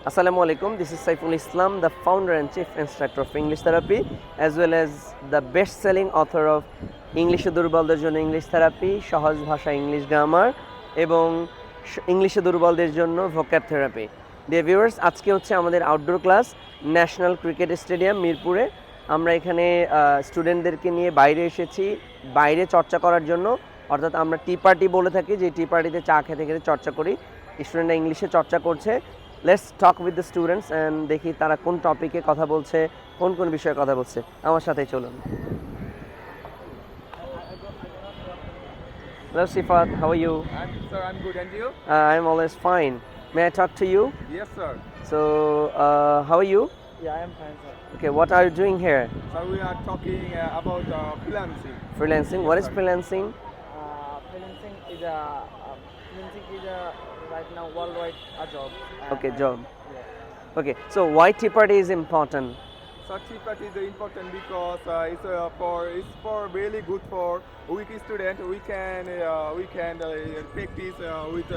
Assalamu alaikum. This is Saiful Islam, the founder and chief instructor of English therapy, as well as the best-selling author of English দুর্বলদের জন্য English therapy, সহজ ভাষা English grammar এবং ইংলিশে দুর্বলদের জন্য vocab therapy. Dear viewers, আজকে হচ্ছে আমাদের outdoor class national cricket stadium মিরপুরে। আমরা এখানে স্টুডেন্টদেরকে নিয়ে বাইরে এসেছি বাইরে চর্চা করার জন্য, অর্থাৎ আমরা টি পার্টি বলে থাকি, যে টি পার্টিতে চা খেতে খেতে চর্চা করি। স্টুডেন্টরা ইংলিশে চর্চা করছে। Let's talk with the students and দেখি তারা কোন টপিকে কথা বলছে, কোন কোন বিষয়ে কথা বলছে। আমার সাথেই চলুন। Hello Sifat, how are you? Sir, I'm good, and you? I'm always fine. May I talk to you? Yes, sir. So, how are you? Yeah, I am fine, sir. Okay, what are you doing here? So we are talking about freelancing. Freelancing. Yes, What is sir. freelancing? Freelancing is a right now worldwide a job. Okay, job. Okay, so why tea party is important? So tea party is important because it's for really good for weak student. We can practice with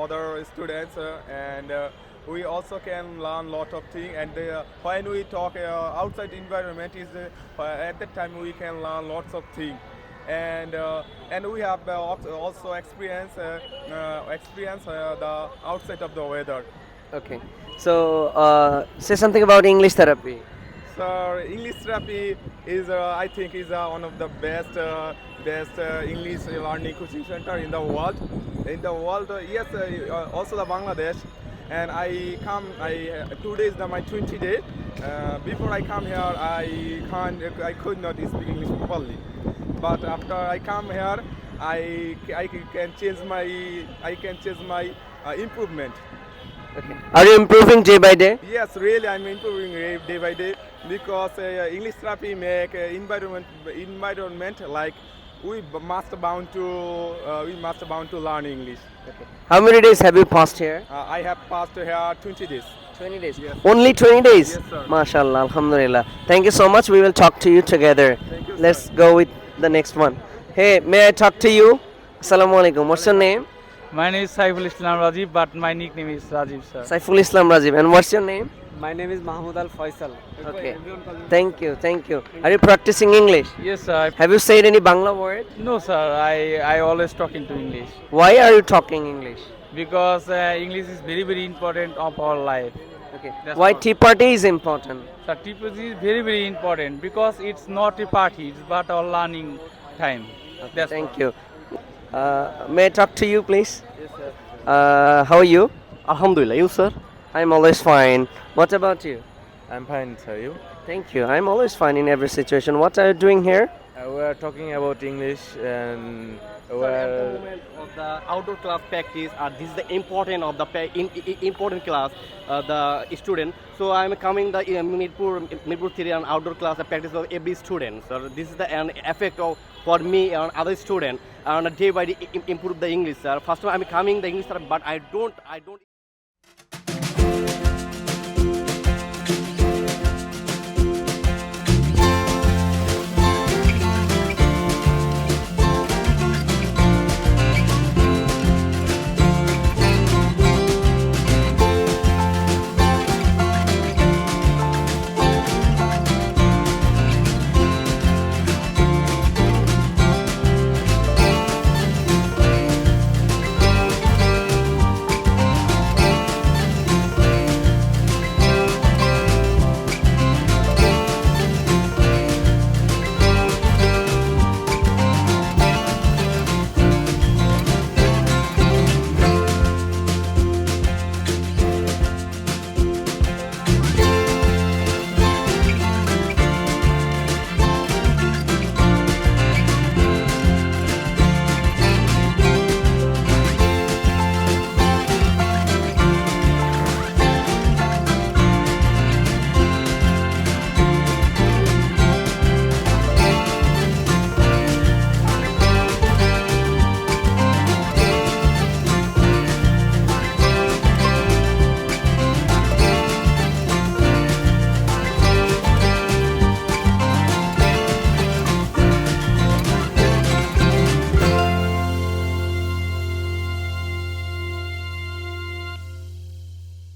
other students and we also can learn lot of things. And when we talk outside environment is at that time we can learn lots of things. And we have also experience the outside of the weather. Okay, so say something about English therapy. So English therapy is I think is one of the best English learning coaching center in the world. Yes, also the Bangladesh. And today is my 20th day. Before I come here, I could not speak English properly. But after I come here, I can change my improvement. Okay. Are you improving day by day? Yes, really, I'm improving day by day because English therapy make environment like we must bound to learn English. Okay. How many days have you passed here? I have passed here 20 days. 20 days. Yes. Only 20 days? Yes, sir. MashaAllah, Alhamdulillah. Thank you so much. We will talk to you together. Thank you, Let's sir. go with the next one. Hey, may I talk to you? Assalamu alaikum. What's your name? My name is Saiful Islam Rajiv, but my nickname is Rajiv, sir. Saiful Islam Rajiv. And what's your name? My name is Mahmoud Al Faisal. Okay. Thank you. Are you practicing English? Yes, sir. Have you said any Bangla word? No, sir. I always talk into English Why are you talking English? because English is very, very important of our life. Okay. That's Why all. tea party is important? So TPG is very, very important because it's not a party, it's but our learning time. That's Thank all. you. May I talk to you, please? Yes, sir. How are you? Alhamdulillah, you sir? I'm always fine. What about you? I'm fine, sir. You? Thank you. I'm always fine in every situation. What are you doing here? We are talking about English and Moment of the outdoor class practice. This is the important of the important class. The student. So I'm coming the Mirpur theory and outdoor class the practice of every student. So this is the an effect of for me and other student and day by day improve the English. Sir. First of all, I'm coming the English, sir, but I don't.